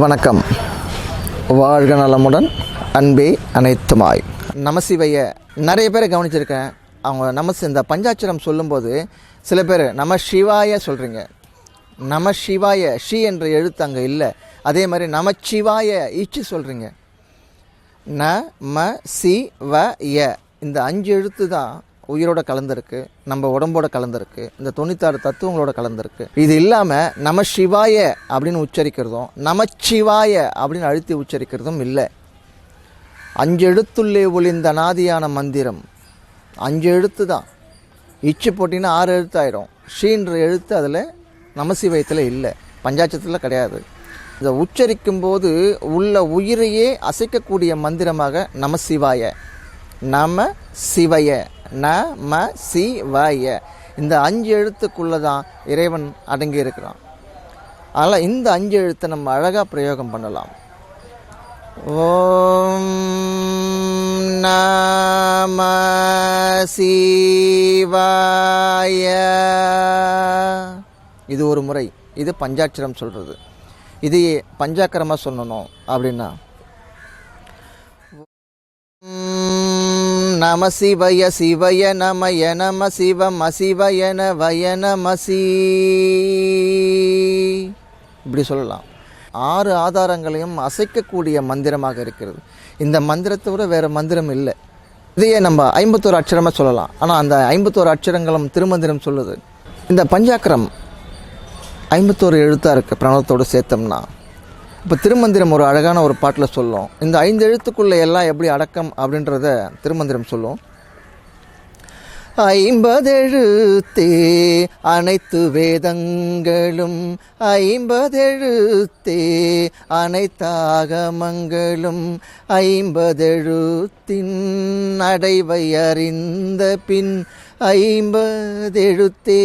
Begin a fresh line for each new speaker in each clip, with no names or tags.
வணக்கம். வாழ்க நலமுடன், அன்பே அனைத்துமாய். நமசிவைய நிறைய பேரை கவனிச்சிருக்கேன். அவங்க இந்த பஞ்சாட்சரம் சொல்லும்போது சில பேர் நம சிவாய சொல்கிறீங்க. நம சிவாய ஷி என்ற எழுத்து அங்கே இல்லை. அதே மாதிரி நமச்சிவாய இச்சு சொல்கிறீங்க. ந ம சி வ ய இந்த 5 எழுத்து தான் உயிரோட கலந்துருக்கு, நம்ம உடம்போட கலந்துருக்கு, இந்த 96 தத்துவங்களோட கலந்துருக்கு. இது இல்லாமல் நம சிவாய அப்படின்னு உச்சரிக்கிறதும் நமச்சிவாய அப்படின்னு அழுத்தி உச்சரிக்கிறதும் இல்லை. 5 எழுத்துள்ளே ஒளிந்த நாதியான மந்திரம் 5 எழுத்து தான். இச்சு போட்டிங்கன்னா 6 எழுத்து ஆயிரும். ஷீன்ற எழுத்து அதில் நமசிவயத்தில் இல்லை, பஞ்சாட்சத்தில் கிடையாது. இதை உச்சரிக்கும் போது உள்ள உயிரையே அசைக்கக்கூடிய மந்திரமாக நமசிவாய, நம சிவய, நம சிவய இந்த 5 எழுத்துக்குள்ளே தான் இறைவன் அடங்கி இருக்கிறான். அதனால் இந்த 5 எழுத்தை நம்ம அழகாக பிரயோகம் பண்ணலாம். ஓம் நம சிவாய. இது ஒரு முறை. இது பஞ்சாட்சரம் சொல்கிறது. இது பஞ்சாக்கரமாக சொல்லணும் அப்படின்னா நம சிவய சிவய நமய நம சிவம் அசிவயன வயனமசி இப்படி சொல்லலாம். 6 ஆதாரங்களையும் அசைக்கக்கூடிய மந்திரமாக இருக்கிறது. இந்த மந்திரத்தை விட வேறு மந்திரம் இல்லை. இதையே நம்ம 51 அட்சரமாக சொல்லலாம். ஆனால் அந்த 51 அட்சரங்களும் திருமந்திரம் சொல்லுது. இந்த பஞ்சாக்கரம் 51 எழுத்தாக இருக்குது. பிரணவத்தோடு சேர்த்தோம்னா இப்போ திருமந்திரம் ஒரு அழகான ஒரு பாட்டில் சொல்லும். இந்த 5 எழுத்துக்குள்ளே எல்லாம் எப்படி அடக்கம் அப்படின்றத திருமந்திரம் சொல்லும். 50 எழுத்தே அனைத்து வேதங்களும், 50 எழுத்தே அனைத்தாகமங்களும், 50 எழுத்தின் அடைவை அறிந்த பின் 50 எழுத்தே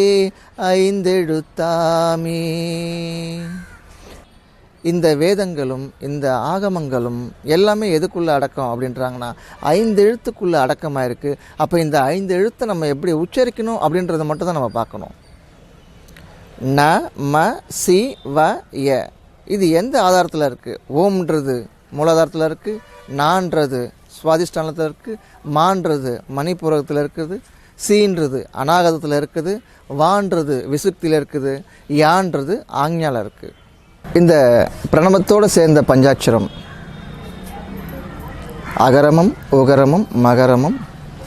5 எழுத்தாமே. இந்த வேதங்களும் இந்த ஆகமங்களும் எல்லாமே எதுக்குள்ளே அடக்கம் அப்படின்றாங்கன்னா 5 எழுத்துக்குள்ளே அடக்கமாக இருக்குது. அப்போ இந்த 5 எழுத்தை நம்ம எப்படி உச்சரிக்கணும் அப்படின்றத மட்டும் தான் நம்ம பார்க்கணும். ந ம சி வ ய இது எந்த ஆதாரத்தில் இருக்குது? ஓம்ன்றது மூலாதாரத்தில் இருக்குது, நான்றது சுவாதிஷ்டானத்தில் இருக்குது, மான்றது மணிப்பூரகத்தில் இருக்குது, சீன்றது அநாகதத்தில் இருக்குது, வான்றது விசுக்தியில் இருக்குது, யான்றது ஆஞ்ஞாவில் இருக்குது. இந்த பிரணவத்தோடு சேர்ந்த பஞ்சாட்சரம் அகரமும் உகரமும் மகரமும்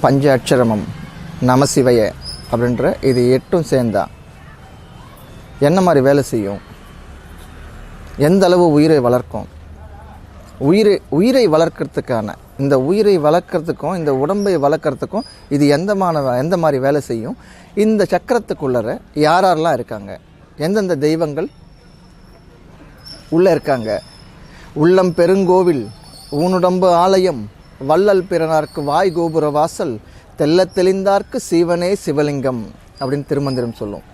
பஞ்ச அட்சரமும் நமசிவய அப்படின்ற இது 8ம் சேர்ந்தா என்ன மாதிரி வேலை செய்யும்? எந்த அளவு உயிரை வளர்க்கும்? உயிரை வளர்க்கறதுக்கான இந்த உயிரை வளர்க்குறதுக்கும் இந்த உடம்பை வளர்க்குறதுக்கும் இது எந்த மாதிரி வேலை செய்யும்? இந்த சக்கரத்துக்குள்ளற யாரெல்லாம் இருக்காங்க? எந்தெந்த தெய்வங்கள் உள்ளே இருக்காங்க? உள்ளம் பெருங்கோவில், ஊனுடம்பு ஆலயம், வள்ளல் பிறனார்க்கு வாய் கோபுர வாசல், தெல்ல தெளிந்தார்க்கு சீவனே சிவலிங்கம் அப்படின்னு திருமந்திரம் சொல்லும்.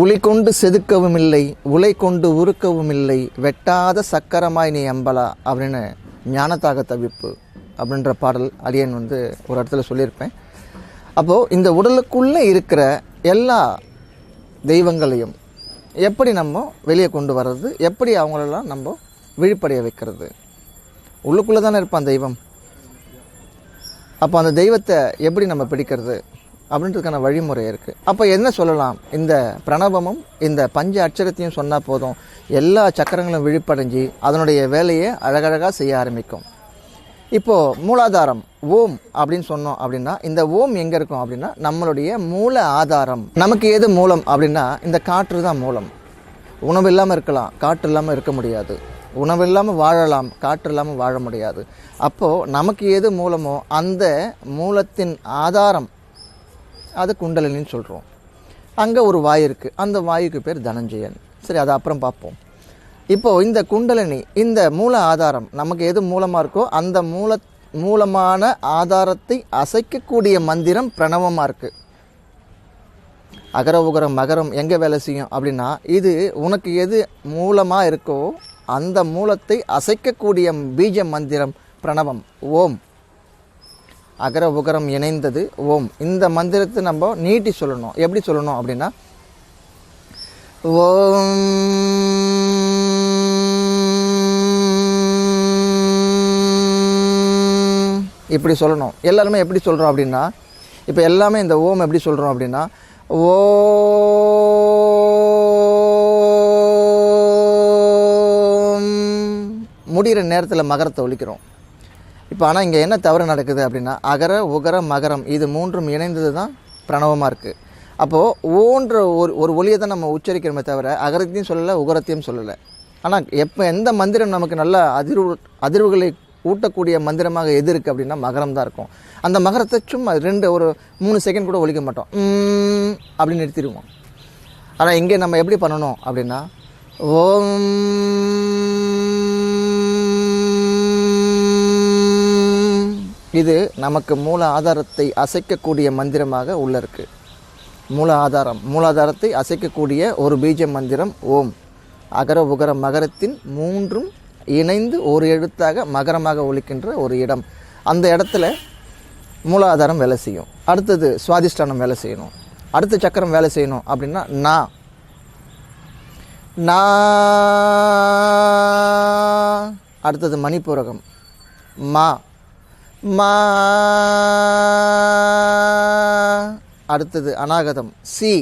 உளி கொண்டு செதுக்கவும் இல்லை, உலை கொண்டு உருக்கவும் இல்லை, வெட்டாத சக்கரமாய் நீ அம்பலா அப்படின்னு ஞானத்தாக தவிப்பு அப்படின்ற பாடல் அடியன் ஒரு இடத்துல சொல்லியிருப்பேன். அப்போது இந்த உடலுக்குள்ளே இருக்கிற எல்லா தெய்வங்களையும் எப்படி நம்ம வெளியே கொண்டு வர்றது, எப்படி அவங்களெல்லாம் நம்ம விழிப்படைய வைக்கிறது? உள்ளுக்குள்ளே தானே இருப்பான் தெய்வம். அப்போ அந்த தெய்வத்தை எப்படி நம்ம பிடிக்கிறது அப்படின்றதுக்கான வழிமுறை இருக்குது. அப்போ என்ன சொல்லலாம்? இந்த பிரணவமும் இந்த பஞ்ச அட்சரத்தையும் சொன்னால் போதும், எல்லா சக்கரங்களும் விழிப்படைஞ்சி அதனுடைய வேலையை அழகழகாக செய்ய ஆரம்பிக்கும். இப்போது மூலாதாரம் ஓம் அப்படின்னு சொன்னோம் அப்படின்னா இந்த ஓம் எங்கே இருக்கும் அப்படின்னா நம்மளுடைய மூல ஆதாரம். நமக்கு எது மூலம் அப்படின்னா இந்த காற்று தான் மூலம். உணவு இல்லாமல் இருக்கலாம், காற்று இல்லாமல் இருக்க முடியாது. உணவு இல்லாமல் வாழலாம், காற்று இல்லாமல் வாழ முடியாது. அப்போது நமக்கு எது மூலமோ அந்த மூலத்தின் ஆதாரம் அது குண்டலினின்னு சொல்கிறோம். அங்கே ஒரு வாயு இருக்குது, அந்த வாயுக்கு பேர் தனஞ்சயன். சரி, அதை அப்புறம் பார்ப்போம். இப்போது இந்த குண்டலினி இந்த மூல ஆதாரம் நமக்கு எது மூலமாக இருக்கோ அந்த மூலமான ஆதாரத்தை அசைக்கக்கூடிய மந்திரம் பிரணவமாக இருக்குது. அகர உகரம் மகரம் எங்கே வேலை செய்யும் அப்படின்னா இது உனக்கு எது மூலமாக இருக்கோ அந்த மூலத்தை அசைக்கக்கூடிய பீஜ மந்திரம் பிரணவம் ஓம். அகர உகரம் இணைந்தது ஓம். இந்த மந்திரத்தை நம்ம நீட்டி சொல்லணும். எப்படி சொல்லணும் அப்படின்னா ஓம் இப்படி சொல்லணும். எல்லாருமே எப்படி சொல்கிறோம் அப்படின்னா, இப்போ எல்லாமே இந்த ஓம் எப்படி சொல்கிறோம் அப்படின்னா, ஓம் முடிகிற நேரத்தில் மகரத்தை ஒலிக்கிறோம். இப்போ ஆனால் இங்கே என்ன தவறு நடக்குது அப்படின்னா, அகர உகர மகரம் இது மூன்றும் இணைந்தது தான் பிரணவமாக இருக்குது. அப்போது ஓன்ற ஒரு ஒலியை தான் நம்ம உச்சரிக்கிறோமே தவிர அகரத்தையும் சொல்லலை, உகரத்தையும் சொல்லலை. ஆனால் எந்த மந்திரம் நமக்கு நல்ல அதிர்வுகளை ஊட்டக்கூடிய மந்திரமாக எது இருக்குது அப்படின்னா மகரம் தான் இருக்கும். அந்த மகரத்தை சும்மா ஒரு 3 செகண்ட் கூட ஒலிக்க மாட்டோம், அப்படின்னு நிறுத்திடுவோம். ஆனால் இங்கே நம்ம எப்படி பண்ணணும் அப்படின்னா, ஓம் இது நமக்கு மூல ஆதாரத்தை அசைக்கக்கூடிய மந்திரமாக உள்ள இருக்குது. மூலாதாரத்தை அசைக்கக்கூடிய ஒரு பீஜ மந்திரம் ஓம். அகர உகர மகரத்தின் மூன்றும் இணைந்து ஒரு எழுத்தாக மகரமாக ஒலிக்கின்ற ஒரு இடம். அந்த இடத்துல மூலாதாரம் வேலை செய்யும். அடுத்தது சுவாதிஷ்டானம் வேலை செய்யணும். அடுத்த சக்கரம் வேலை செய்யணும் அப்படின்னா நா. அடுத்தது மணிப்பூரகம் மா. அடுத்தது அநாகதம் சி.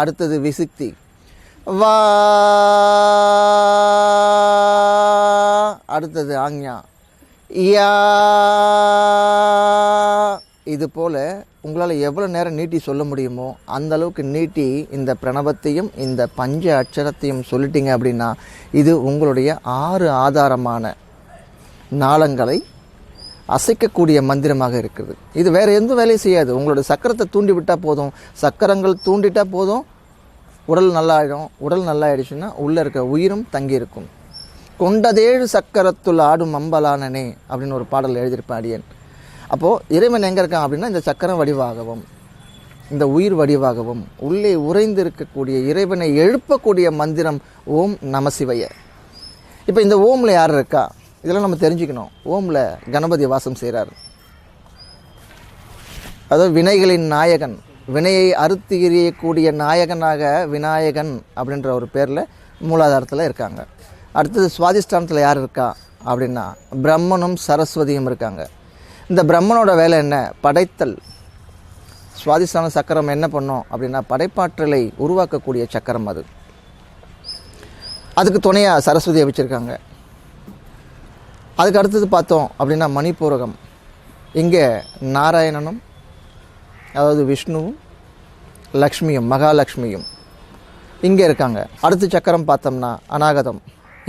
அடுத்தது விசுக்தி வா. அடுத்தது ஆக்ஞா யா. இது போல் உங்களால் எவ்வளோ நேரம் நீட்டி சொல்ல முடியுமோ அந்த அளவுக்கு நீட்டி இந்த பிரணவத்தையும் இந்த பஞ்ச அட்சரத்தையும் சொல்லிட்டீங்க அப்படின்னா இது உங்களுடைய 6 ஆதாரமான நாளங்களை அசைக்கக்கூடிய மந்திரமாக இருக்குது. இது வேறு எந்த வேலையும் செய்யாது. உங்களோட சக்கரத்தை தூண்டி விட்டால் போதும், சக்கரங்கள் தூண்டிட்டால் போதும், உடல் நல்லாயிடும். உடல் நல்லாயிடுச்சுன்னா உள்ளே இருக்க உயிரும் தங்கியிருக்கும். கொண்டதேழு சக்கரத்துள் ஆடும் அம்பலானனே அப்படின்னு ஒரு பாடல் எழுதியிருப்பேன் அடியன். அப்போது இறைவன் எங்கே இருக்கான் அப்படின்னா இந்த சக்கரம் வடிவாகவும் இந்த உயிர் வடிவாகவும் உள்ளே உறைந்து இருக்கக்கூடிய இறைவனை எழுப்பக்கூடிய மந்திரம் ஓம் நமசிவய. இப்போ இந்த ஓமில் யார் இருக்கா இதெல்லாம் நம்ம தெரிஞ்சுக்கணும். ஓமில் கணபதி வாசம் செய்கிறார். அதாவது வினைகளின் நாயகன், வினையை அறுத்து எறியக்கூடிய நாயகனாக விநாயகன் அப்படின்ற ஒரு பேரில் மூலாதாரத்தில் இருக்காங்க. அடுத்தது சுவாதிஷ்டானத்தில் யார் இருக்கா அப்படின்னா பிரம்மனும் சரஸ்வதியும் இருக்காங்க. இந்த பிரம்மனோட வேலை என்ன? படைத்தல். சுவாதிஷ்டான சக்கரம் என்ன பண்ணோம் அப்படின்னா படைப்பாற்றலை உருவாக்கக்கூடிய சக்கரம் அது. அதுக்கு துணையாக சரஸ்வதியை வச்சுருக்காங்க. அதுக்கு அடுத்தது பார்த்தோம் அப்படின்னா மணிப்பூரகம். இங்கே நாராயணனும் அதாவது விஷ்ணுவும் லக்ஷ்மியும் மகாலட்சுமியும் இங்கே இருக்காங்க. அடுத்த சக்கரம் பார்த்தோம்னா அநாகதம்.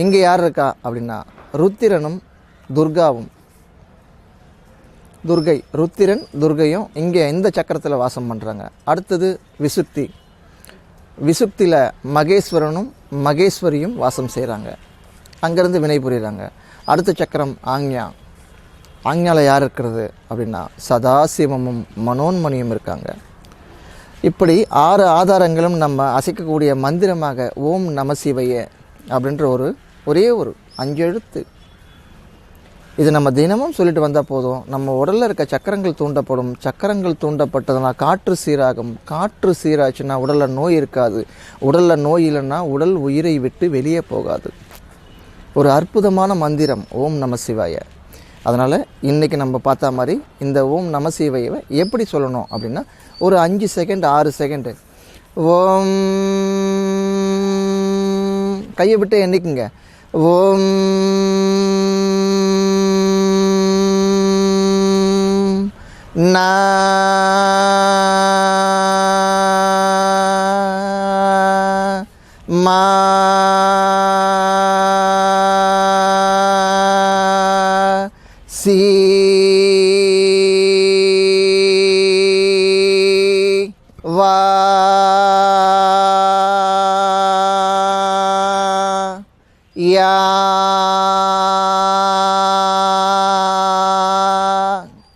இங்கே யார் இருக்கா அப்படின்னா ருத்திரனும் துர்காவும். ருத்திரன் துர்கையும் இங்கே இந்த சக்கரத்தில் வாசம் பண்ணுறாங்க. அடுத்தது விசுக்தி. விசுக்தியில் மகேஸ்வரனும் மகேஸ்வரியும் வாசம் செய்கிறாங்க. அங்கேருந்து வினை புரிகிறாங்க. அடுத்த சக்கரம் ஆக்ஞா. ஆக்ஞாவில் யார் இருக்கிறது அப்படின்னா சதாசிவமும் மனோன்மணியும் இருக்காங்க. இப்படி 6 ஆதாரங்களும் நம்ம அசைக்கக்கூடிய மந்திரமாக ஓம் நமசிவய அப்படின்ற ஒரே ஒரு 5 எழுத்து. இது நம்ம தினமும் சொல்லிட்டு வந்தால் போதும். நம்ம உடலில் இருக்க சக்கரங்கள் தூண்டப்படும். சக்கரங்கள் தூண்டப்பட்டதுன்னா காற்று சீராகும். காற்று சீராச்சுன்னா உடலில் நோய் இருக்காது. உடலில் நோய் இல்லைன்னா உடல் உயிரை விட்டு வெளியே போகாது. ஒரு அற்புதமான மந்திரம் ஓம் நமசிவாய. அதனால் இன்றைக்கி நம்ம பார்த்தா மாதிரி இந்த ஓம் நமசிவாயவை எப்படி சொல்லணும் அப்படின்னா ஒரு 5 செகண்ட் 6 செகண்டு ஓம் கையை விட்டு எண்ணிக்குங்க. ஓம் நா மா சி வா யா.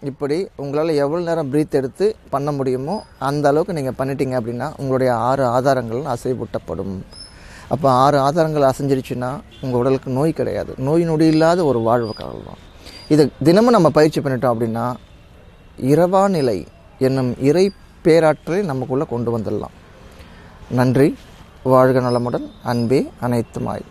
இப்படி உங்களால் எவ்வளோ நேரம் ப்ரீத் எடுத்து பண்ண முடியுமோ அந்த அளவுக்கு நீங்கள் பண்ணிட்டீங்க அப்படின்னா உங்களுடைய 6 ஆதாரங்கள் அசைவூட்டப்படும். அப்போ 6 ஆதாரங்கள் அசைஞ்சிருச்சுன்னா உங்கள் உடலுக்கு நோய் கிடையாது. நோய் நொடி இல்லாத ஒரு வாழ்வு காலம். இது தினமும் நம்ம பயிற்சி பண்ணிட்டோம் அப்படின்னா இரவா நிலை என்னும் இறை பேராற்றலை நமக்குள்ளே கொண்டு வந்துடலாம். நன்றி. வாழ்க நலமுடன். அன்பே அனைத்துமாய்.